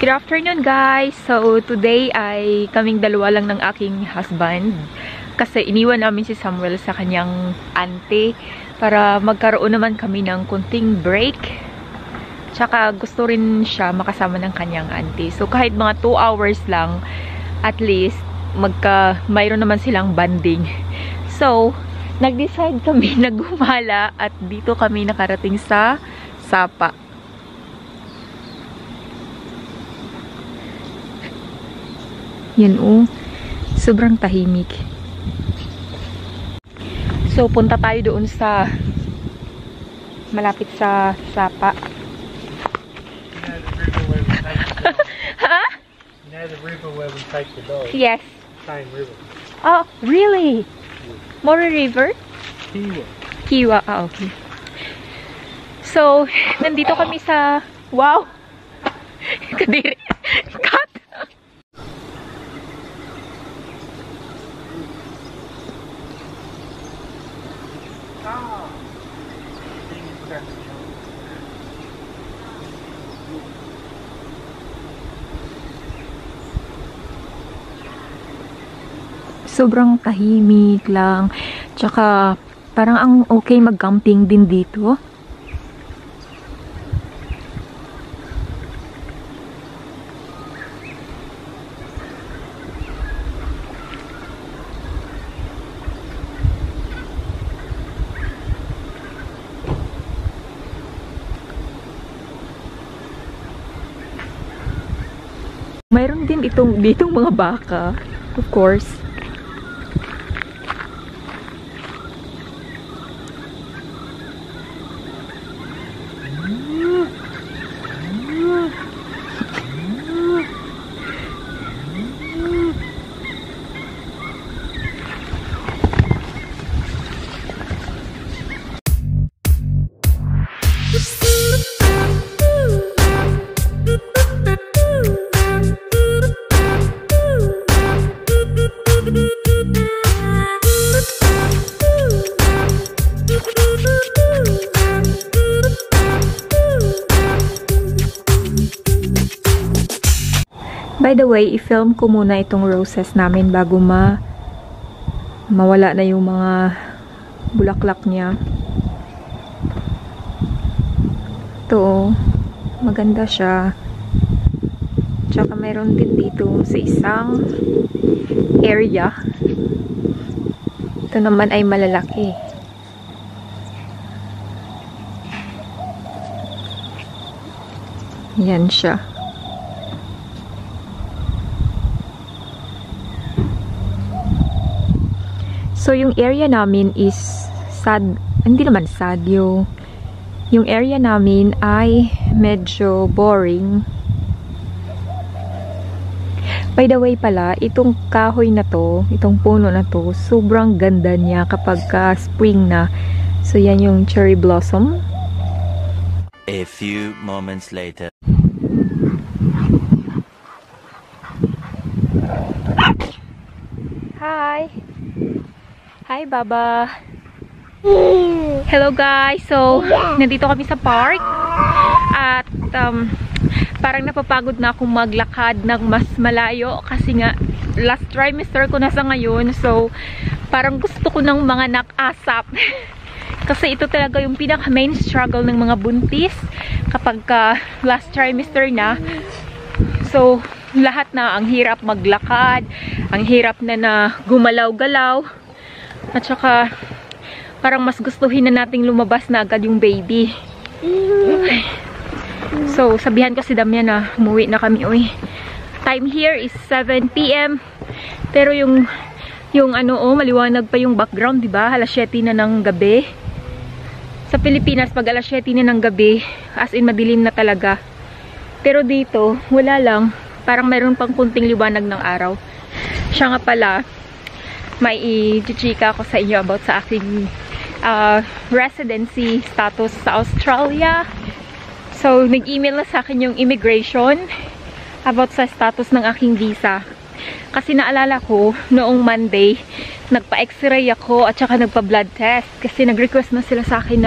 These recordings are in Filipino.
Good afternoon guys! So today ay kaming dalawa lang ng aking husband kasi iniwan namin si Samuel sa kanyang auntie para magkaroon naman kami ng kunting break. Tsaka gusto rin siya makasama ng kanyang auntie. So kahit mga 2 hours lang, at least mayroon naman silang banding. So nag-decide kami na gumala at dito kami nakarating sa Sapa. Yan sobrang tahimik. So, punta tayo doon sa malapit sa Sapa. Huh? You know the river where we take the dog? Yes. Same river. Oh, really? Mori River? Kiwa. Kiwa, okay. So, nandito kami sa... Wow! Kadiri. Cut! Sobrang tahimik lang. Tsaka, parang ang okay mag-camping din dito. Mayroon din ditong mga baka, of course. By the way, i-film ko muna itong roses namin bago mawala na yung mga bulaklak niya. Ito, maganda siya. Tsaka meron din dito sa isang area. Ito naman ay malalaki. Yan siya. So, yung area namin is hindi naman sad yung area namin ay medyo boring. By the way pala, itong kahoy na to, itong puno na to, sobrang ganda niya kapag spring na. So, yan yung cherry blossom. A few moments later. Hi! Hi, Baba! Hello, guys! So, nandito kami sa park. At, parang napapagod na akong maglakad ng mas malayo. Kasi nga, last trimester ko na sa ngayon. So, parang gusto ko ng mga nak-asap. Kasi ito talaga yung pinaka-main struggle ng mga buntis. Kapag last trimester na. So, lahat na ang hirap maglakad. Ang hirap na gumalaw-galaw. At saka, parang mas gustuhin na nating lumabas na agad yung baby. So, sabihan ko si Damian na umuwi na kami. Uy. Time here is 7 PM. Pero yung maliwanag pa yung background, diba? Alas 7 na ng gabi. Sa Pilipinas, pag alas 7 na ng gabi, as in madilim na talaga. Pero dito, wala lang. Parang mayroon pang kunting liwanag ng araw. Siya nga pala, may i-chika ko sa inyo about sa aking residency status sa Australia. So, nag-email na sa akin yung immigration about sa status ng aking visa. Kasi naalala ko, noong Monday, nagpa-x-ray ako at saka nagpa-blood test. Kasi nag-request na sila sa akin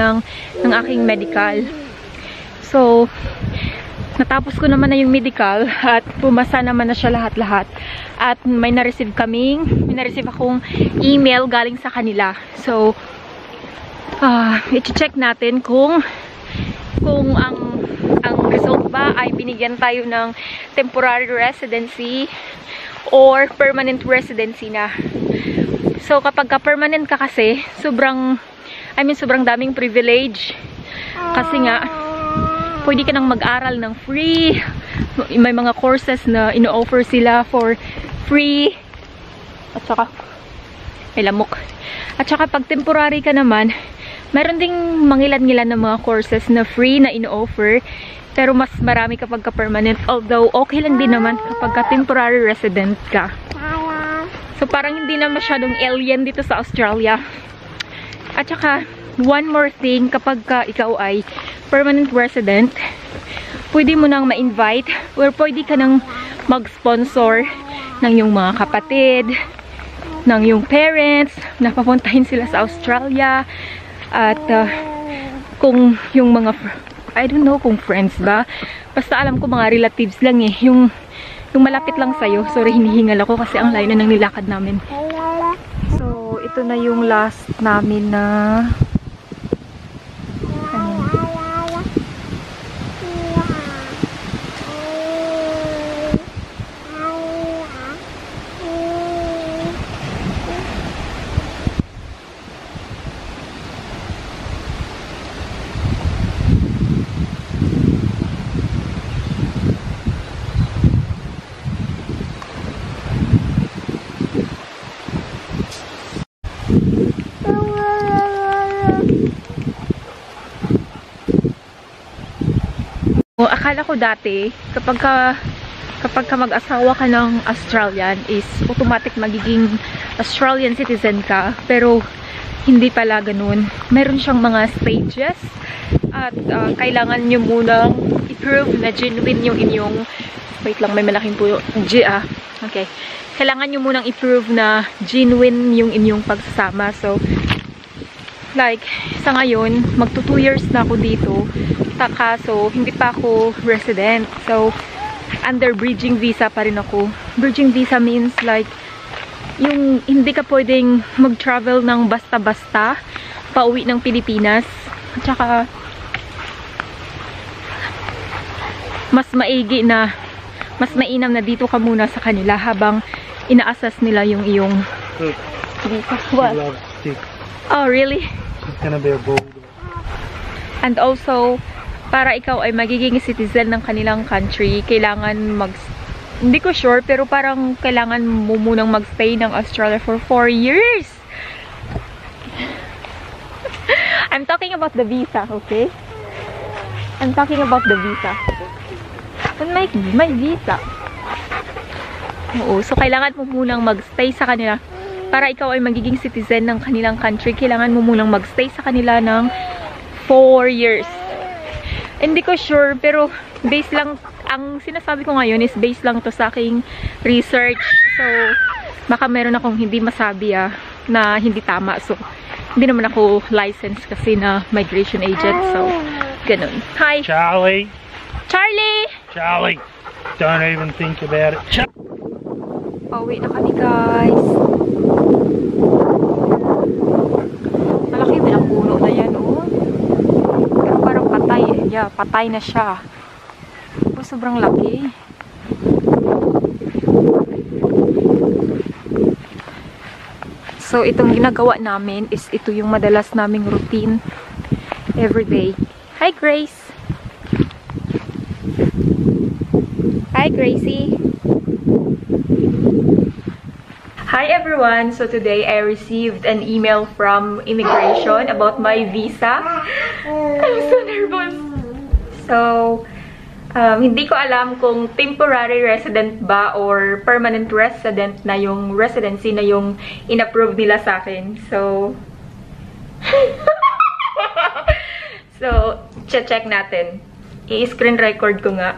ng aking medical. So, natapos ko naman na yung medical at pumasa naman na siya lahat-lahat. At may na-receive akong email galing sa kanila. So, i-check natin kung ang result ba ay binigyan tayo ng temporary residency or permanent residency na. So, kapag ka-permanent ka kasi, sobrang daming privilege. Kasi nga, pwede ka nang mag-aral ng free. May mga courses na ino-offer sila for free. At saka, may lamok. At saka, pag temporary ka naman, mayroon ding mangilan-ngilan ng mga courses na free na ino-offer. Pero mas marami kapag ka-permanent. Although, okay lang din naman kapag ka-temporary resident ka. So, parang hindi na masyadong alien dito sa Australia. At saka, one more thing, kapag ikaw ay permanent resident, pwede mo nang ma-invite or pwede ka nang mag-sponsor ng yung mga kapatid, ng yung parents, na papuntahin sila sa Australia. At kung yung mga, I don't know kung friends ba, basta alam ko mga relatives lang eh, yung malapit lang sa'yo. Sorry, hinihingal ako kasi ang layo na ng nilakad namin. So, ito na yung last namin na akala ko dati, kapag ka mag-asawa ka ng Australian is automatic magiging Australian citizen ka. Pero hindi pala ganun. Meron siyang mga stages at kailangan nyo munang i-prove na genuine yung inyong, wait lang, may malaking puyo. Okay. Kailangan nyo munang i-prove na genuine yung inyong pagsasama. So, like, sa ngayon, magto 2 years na ako dito. Kaso, hindi pa ako resident. So, under bridging visa pa rin ako. Bridging visa means like, yung hindi ka pwedeng mag-travel ng basta-basta pauwi ng Pilipinas. At saka, mas mainam na dito ka muna sa kanila habang ina-assess nila yung iyong visa. What? Oh, really? It's gonna be a bold. And also, para ikaw ay magiging citizen ng kanilang country, kailangan hindi ko sure, pero parang kailangan mo munang magstay ng Australia for 4 years. I'm talking about the visa, okay? I'm talking about the visa. And my visa. Oo, so kailangan mo munang magstay sa kanila. Para ikaw ay magiging citizen ng kanilang country, kailangan mo munang magstay sa kanila ng 4 years. Hindi ko sure, pero base lang, ang sinasabi ko ngayon is base lang to sa aking research. So, baka meron akong hindi masabi na hindi tama. So, hindi naman ako licensed kasi na migration agent. So, ganun. Hi! Charlie! Charlie! Charlie! Don't even think about it. Pauwi na kami, guys. Malaki bilang puno na yan, oh. Pero parang patay. Yeah, patay na siya. Oh, sobrang laki. So, itong ginagawa namin is ito yung madalas naming routine everyday. Hi, Grace! Hi, Gracie! Hi everyone! So today I received an email from immigration about my visa. I'm so nervous! So, hindi ko alam kung temporary resident ba or permanent resident na yung residency na yung in-approve nila sa akin. So, check natin. I-screen record ko nga.